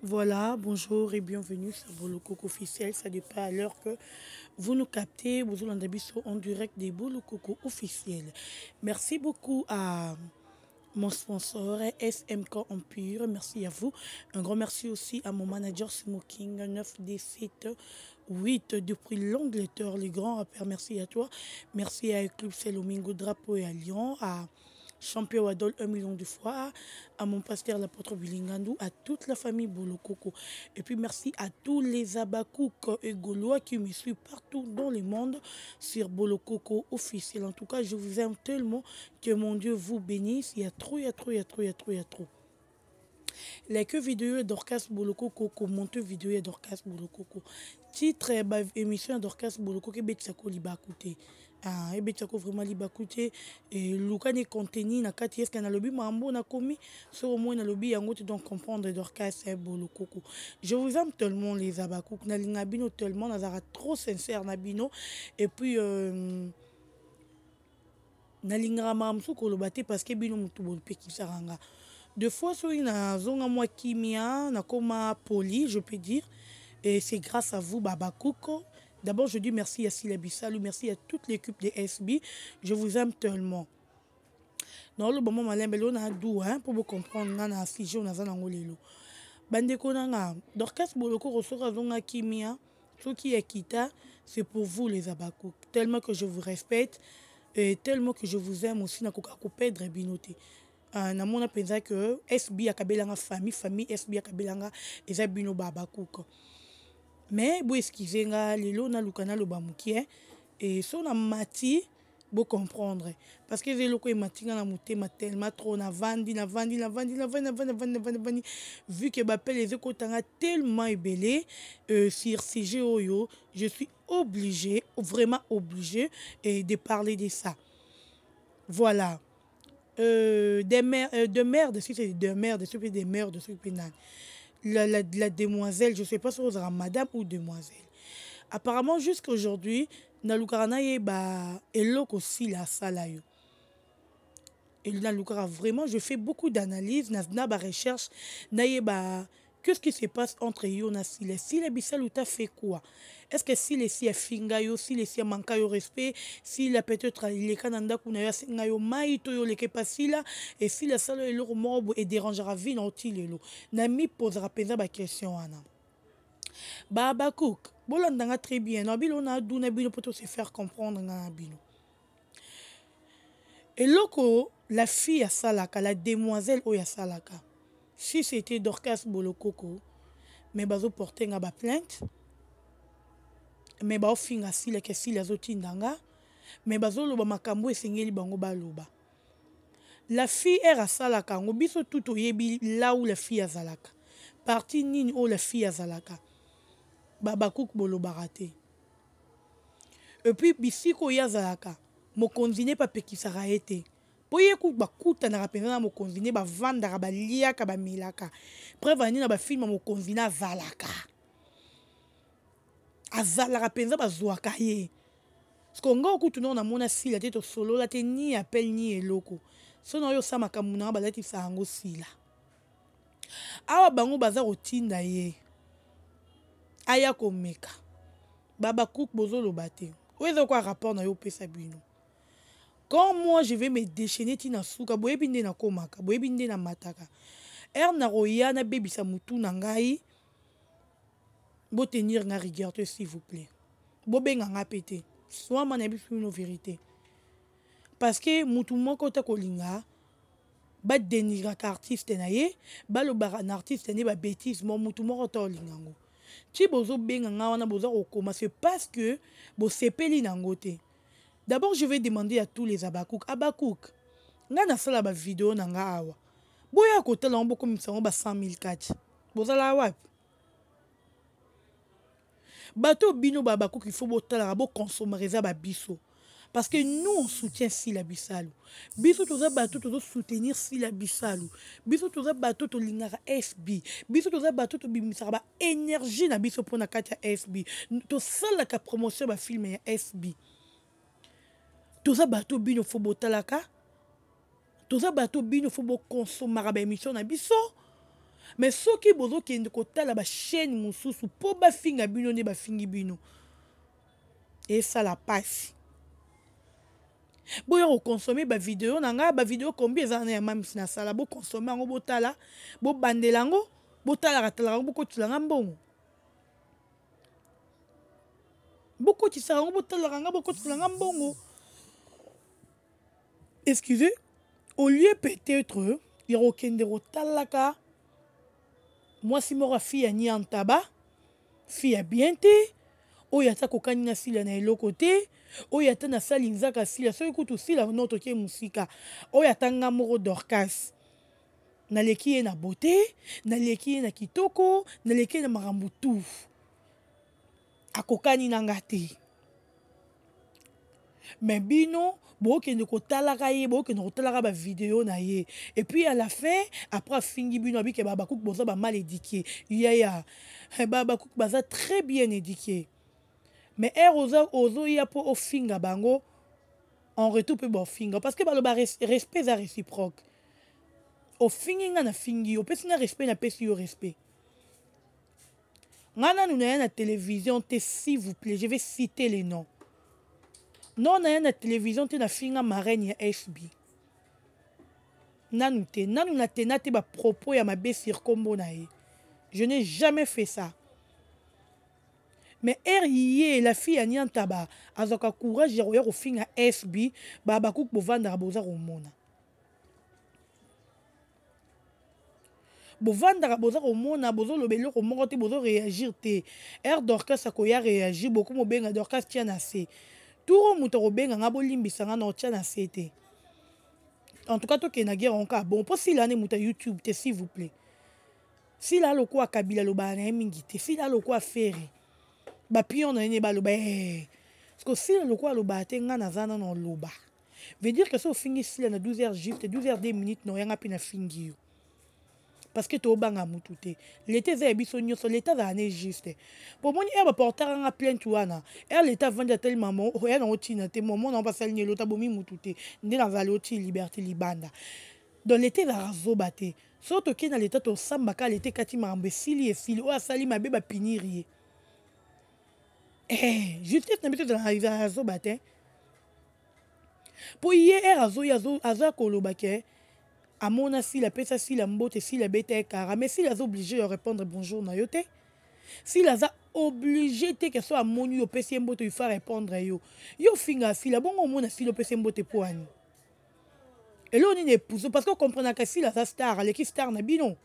Voilà, bonjour et bienvenue sur Bolococo officiel. Ça dépend à l'heure que vous nous captez. Vous allez en direct des Bolococo officiels. Merci beaucoup à mon sponsor SMK Empire. Merci à vous. Un grand merci aussi à mon manager Smoking 9D7 8 depuis l'Angleterre, les grands rappeurs. Merci à toi. Merci à Eclipse Lomingo Drapeau et à Lyon, à Champion Wadol 1 million de fois, à mon pasteur l'apôtre Bilingandou, à toute la famille Bolokoko. Et puis merci à tous les Abakouk et Gaulois qui me suivent partout dans le monde sur Bolokoko officiel. En tout cas, je vous aime tellement que mon Dieu vous bénisse. Il y a trop, il y a trop, il y a trop, il y a trop, il y a trop. Like vidéo Dorcas Bolokoko, monte vidéo Dorcas Bolokoko. Titre émission Dorcas Bolokoko, Betsako Libakoute. Ah, et Betsako vraiment Libakoute. Et Luka ne contenu na kati est-ce na lobby mambo na komi. Sur au moins na lobby yango tu donc comprendre Dorcas Bolokoko. Je vous aime tellement les abakouk. Na lingabino tellement, nazara trop sincère nabino. Et puis nalingaka makambo koloba te parce que bino mutu bolipekisaka. Deux fois sur une zone moi kimia nakoma poli je peux dire et c'est grâce à vous Baba Kouko. D'abord je dis merci à Sila Bissalou, merci à toute l'équipe de SB. Je vous aime tellement. Non le moment malin belo na dou hein pour vous comprendre na sujet na zana ngolelo. Bandeko nanga Dorcas Boloko rosora zonga kimia ce qui est kita c'est pour vous les Abakouk. Tellement que je vous respecte et tellement que je vous aime aussi na koka kopedre binoté. Namona penza que SB akabelanga famille SB akabelanga eza bino Babakouk. Mais bo excusez nga lelo na lukana loba mukie et so na mati bo comprendre parce que zelo ko matinga na mutema tellement trop na vandi vu que bapel les ekotanga tellement ebelé sur CG oyo je suis obligé vraiment obligé de parler de ça. Voilà. Des mères de mères de suite des mères de suite des mères de suite la demoiselle je sais pas si vous aurez madame ou demoiselle apparemment jusqu'à aujourd'hui nalukarana yeba eloko aussi la sala yo et nalukara vraiment je fais beaucoup d'analyses na ba recherche na yeba qu'est-ce qui se passe entre yo na Sile? Sile Bissalo t'a fait quoi? Est-ce que Sile si a finga yo, Sile si a manqué yo respect, Sile peut-être il est kananda kuna yo singa yo maito yo leke pas Sile et Sile salo elo morbo et dérangera vie na otilelo. Na mi posera penza ba question ana. Baba Cook, bolandanga très bien. Na bilo na dou na bilo pour se faire comprendre na bilo. Et loko la fille à Salaka, la demoiselle oya Salaka. Si c'était Dorcas Bolokoko, mais bazo porter nga ba plainte, mais ba ofinga sile ke sile azotindanga, mais bazo loba makambo esengeli bango ba loba. La fille era salaka ngo biso tout oyebi là où la fille azalaka. Parti nini o la fille azalaka. Baba Cook boloba raté. Et puis bisiko yazalaka, mokonzi ne pa pekisaka ete. Poye ku bakuta na rapenza na mokonzi ne bavandaka baliaka bamelaka preuve ani na bafilme mokonzi na azalaka penza bazwaka ye siko nga okutu na mona sila te tosolola te ni appel ni eloko so na oyo osala makambo na balatisa yango sila awa bango baza kotinda ye aya komeka Baba Cook bozoloba te oyo eza kwa rapport na yo opesa bino. Quand moi je vais me déchaîner tina suka boyebi nde na komaka boyebi nde na mataka er na roya na bebisa mutu na ngai bo tenir nga rigueur s'il vous plaît bo benga nga pété soit man biso une vérité parce que mutu moko ta kolinga ba dénigrer artiste na ye ba lo ba artiste ne ba bêtise mo mutu moko ta olinga ngo ti bozo benga nga wana bozo kokoma c'est parce que bo sepeli nango te. D'abord, je vais demander à tous les Abakouk. Abakouk, nga na sala ba vidéo na nga awa. Boya kotala mbo comme ça on ba 100 000 kati. Bozala wapi? Bato bino Babakouk il faut botala bo consommer za ba biso. Parce que nous on soutient Sila Bissalo. Biso toza bato tozo soutenir Sila Bissalo. Biso toza bato to lingara SB. Biso toza bato to bimisaka ba énergie na biso pona kati ya SB. To sala ka promotion ba film ya SB. Toza bato bino fo botalaka toza bato bino fo bo consommer ba émission na biso mais soki bozokende kotala bachaîne mosusu mpo bafinga bino nde bafingi bino esala pasi boya kokonsome bavideo na ngai bavideo kombi eza na ya mamisi nasala bokonsome yango botala bobandela yango botalaka yango bokotisa nga mbongo bokotisa yango botalaka nga bokotisa nga mbongo excusez au lieu peut-être ya kokende kotalaka mwasi moko afi ya niantaba fi ya bien te oyo ata kokani na sila na eloko te oyo ata nasali nzaka sila soki kutu sila no toke musika oyo ata nga moko Dorcas naleki ye na beauté naleki ye na kitoko naleki ye na makambo tu akokani na nga te mais bino bokende kotalaka ye bokende kotalaka bavideo na ye et puis à la fin après afingi bino abike babakuku boza bamal édiqué yaya babakuku baza très bien édiqué mais ozoya mpo ofinga bango en retour mpe bofinga parce que baloba respect eza réciproque ofingi nga nafingi yo opesi nga respect napesi yo respect nga nanu na ye na télévision te s'il vous plaît je vais citer les noms non na ye na télévision te nafinga marraine ya SB nanu te nanu natena te bapropos ya mabe sur kombo na ye je n'ai jamais fait ça mais ye la fille ya niantaba azwaka courage ya koya kofinga SB bakuku bovandaka boza komona bovandaka boza komona bozoloba eloko moko te bozoréagir te Dorcas akoya réagir boku mobenga Dorcas tia na se turo moto akobenga nga bolimbisa nga na otia na se te en tout cas tokende na guerre onka bon mpo sila ane moto ya YouTube te s'il vous plaît sila aloko akabila lobaka na ye mingi te sila aloko afere bapion na ye ne baloba parce que sila aloko alobaka te nga naza nano oloba veut dire que so ofingi sila na 12h juste 12h2 minutes na oyanga mpe na fingi yo parce que tobanga mutu te l'état eza ya biso nyonso l'état azala ne juste po moni baportaka nga plainte wana l'état avandi atali mama oya nango ntina te momo nango basali ni elota bomi mutu te nde nazali oti liberté libanda donc l'état ezalaka zoba te so tokei na l'état tosambaka l'état ekati makambo esili oyo asali mabe bapiniri ye justice na biso ezalaka zoba te mpo ye azoya aza koloba ke amona sila pesa sila mbote sila beta ekara mais sila aza obligé de répondre bonjour na yo te sila aza obligé te ke so amoni yo pesi ye mbote ifa répondre yo yo finga sila bongo omona sila opesi ye mbote po ani elo nini epuso parce que ocomprenaka sila aza star aleki star na bino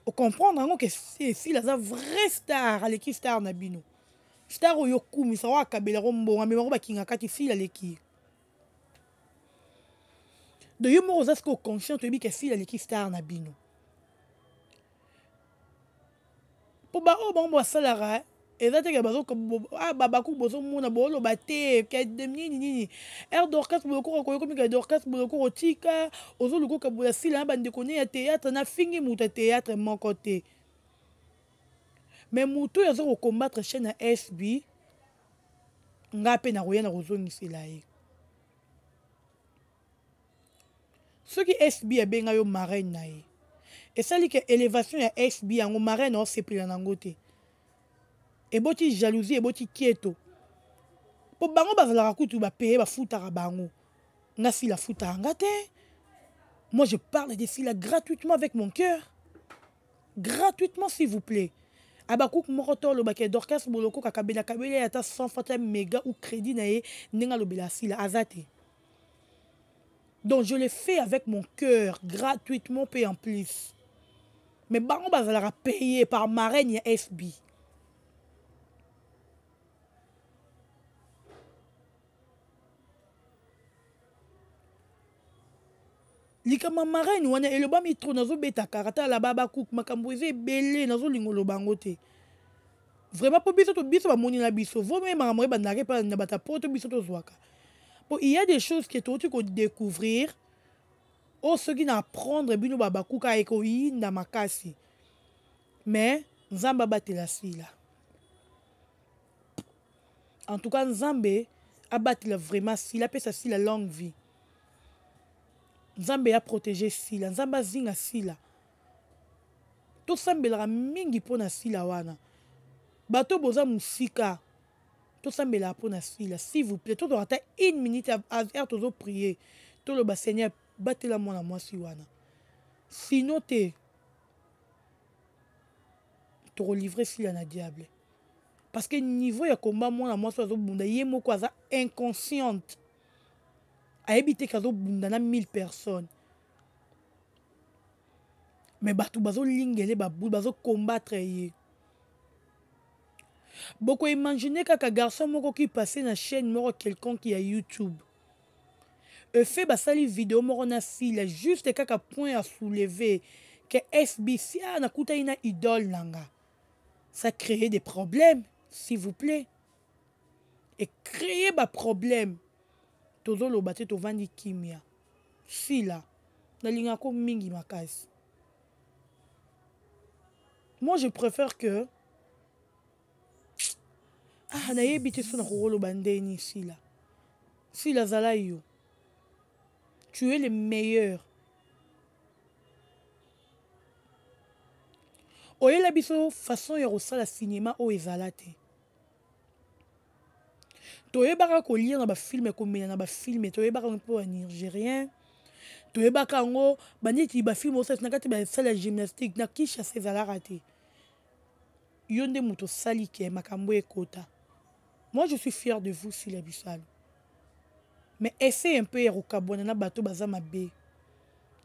ocomprendre yango ke sila aza vrai star aleki star na bino star oyo okumisa oyo akabelako mbongo amemako bakinga kati sila aleki de yo moko oza sikoyo conscient toyebi ke sila aleki star na bino mpo baoyo bango basalaka eza teke babakuku bozomona booloba te nini Dorcas bolokoka koyokomika Dorcas boloko kotika ozolukoka bola sila na bandeko ne ya théâtre nafingi moto ya théâtre moko te mais moto oyo aza kokombattre chaîne ya SB nga mpe nakoya na kozongisela ye soki SB abenga yo marraine na ye esali ke élévation ya SB yango marraine osepela nango te eboti jalousie eboti kieto mpo bango bazalaka kutu bapeye bafutaka bango nga sila futaka nga te moi je parle de sila gratuitement avec mon cœur gratuitement s'il vous plaît abakuku moko to olobaka Dorcas boloko kakabela kabela ata 100 fois méga ou crédit na ye ndenge alobela sila aza te. Donc je le fais avec mon cœur, gratuitement payé en plus. Mais bango bazalaka payé par marraine ya SB. Likama marraine wana eloba mitro nazo beta karata la baba cook makambo eze belé nazo lingolo bango te. Vraiment pour biso to biso ba moni na biso, vous même makambo ba ndake pa na bata poto biso to zwaka. Bon, il y a des choses que tu peux découvrir. Oh, ce qui n'apprendre bino baba kuka eko yinda makasi. Mais nzamba batela sila. En tout cas nzambe abatela vraiment sila pesa sila longue vie. Nzambe a protégé sila, nzamba zinga sila. tosambelaka mingi mpo na sila wana bato boza musika tosambelaka mpo na sila s'il vous plaît tozwaka ata 1 minute ere tozoprier toloba seigneur batela mwana mwasi wana sino te tokolivre sila na diable parce que niveau ya komba mwana mwasi azobunda ye moko aza inconsciente ayebi te kazobunda na 1000 personnes mais bato bazolingele babulu bazokombattre ye boko imagine kaka garçon moko qui passait na chaîne moko quelconque ya YouTube fait basali vidéo moko na sila juste kaka point à soulever que SBC nakuta ina idole nanga ça crée des problèmes s'il vous plaît et créer ba problème tozoloba te tovandi kimia sila nalinga ko mingi makasi. Moi je préfère que nayebi te so na kokoloba ndeni sila zala yo tu es le meilleur. Oyela biso façon ya kosala cinéma oyo ezala te toyebaka kolia na bafilme komela na bafilme toyebaka mpo ya nigérien toyebaka yango banditi bafilme osala na kati basala ya gymnastique na Kinshasa ezalaka te yo nde moto osali ke makambo ekota. Moi je suis fier de vous Sila Bissalo mais essaye un peu ya kokabwana na bato baza mabe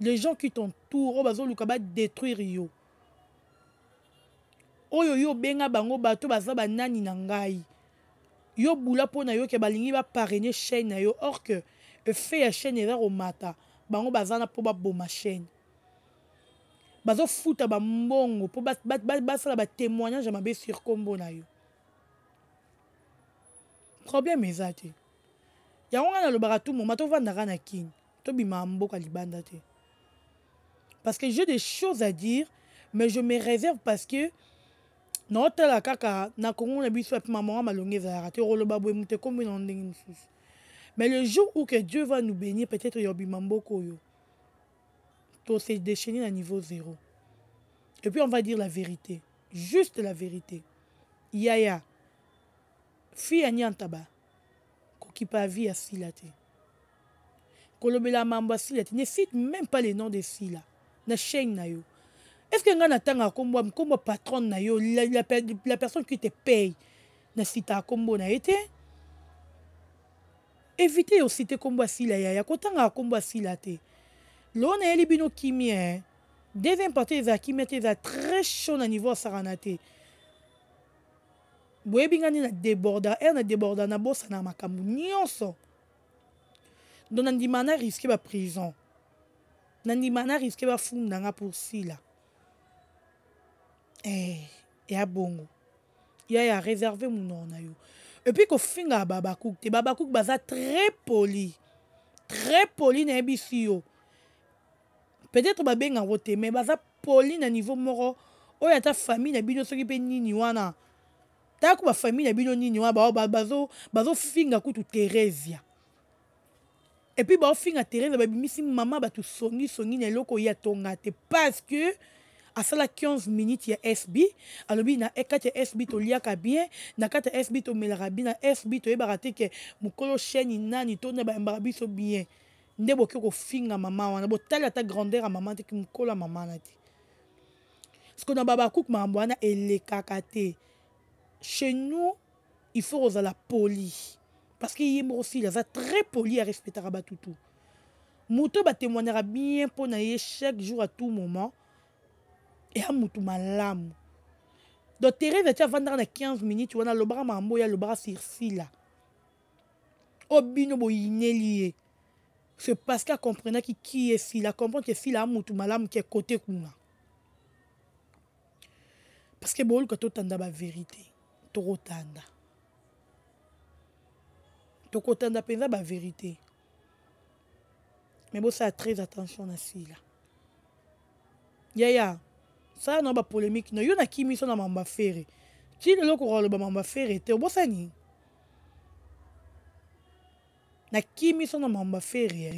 les gens qui t'entourent oyo bazoluka badétruire yo oyo yo benga bango bato baza banani na ngai yo bula mpo na yo ke balingi baparrainer chaîne na yo or que fait ya chaîne eza komata bango baza na mpo baboma chaîne bazofuta bambongo mpo basala batémoignage ya mabe sur kombo na yo problème eza te yango nga nalobaka tout moment tovandaka na kini tobima mboka libanda te parce que j'ai des choses à dire mais je me réserve parce que naotala kaka na kongo na biso api maman malongi ezalaka te okoloba boye moto ekombi na ndenge mosusu mais le jour où que Dieu va nous bénir peut-être yobima mboka oyo to se déchaîner na niveau 0 et puis on va dire la vérité juste la vérité yaya fille ya nyantaba koki pa vie ya sila te kolobela mambo ya sila te ne cite même pas les noms de sila na chaîne na yo. Est-ce que nga natanga kombo patronne na yo la personne qui te paye na sita kombo na été éviter de citer kombo sila ya kotanga kombo sila te lo na eli bino kimia deuxième partie za kimia te za très chaud na niveau saranate boyebi ngani na déborda na bossa na makambu nyonso donc nandima na risque ba prison nandima na risque ba funda nga pour sila ya bongo ya réserver mon nom na yo et puis ko finga babakouk te babakouk baza très poli na ebisi yo peut-être babenga wote mais baza poli na niveau moko oyo ata famille na bino soki pe nini wana tako ba famille na bino nini wana bazo finga kutu Teresia et puis ba finga Teresia babimisi mama batu songi na eloko ya tonga te parce que asala 15 minutes ya SB alobi na ekati ya SB toliaka bien na kati ya SB tomelaka bien na SB toyebaka te ke mokolo chaîne nani to na bayambaka biso bien nde boke kofinga mama wana botali ata grandeur ya mama te mokolo ya mama na te parce na babakouk makambo wana elekaka te chez nous il faut kozala poli parce que ye moko sila aza très poli arespectaka batutu moto batémoignaka bien mpo na ye chaque jour à tout moment et à mutu malamu donc Thérèse tia vandaka na 15 minutes wana lobaka mambo ya lobaka sur sila obino boyineli ye c'est parce qu'elle comprenait qui est sila comprendre que sila a mutu malamu qui est côté kuna parce que boluka totanda ba vérité tokotanda penza ba vérité mais bon ça a très attention na sila yaya ça na ba polémique na yo na kimi so na mamba fere ti lelo ko ba mamba fere te obosani na kimi so na mamba fere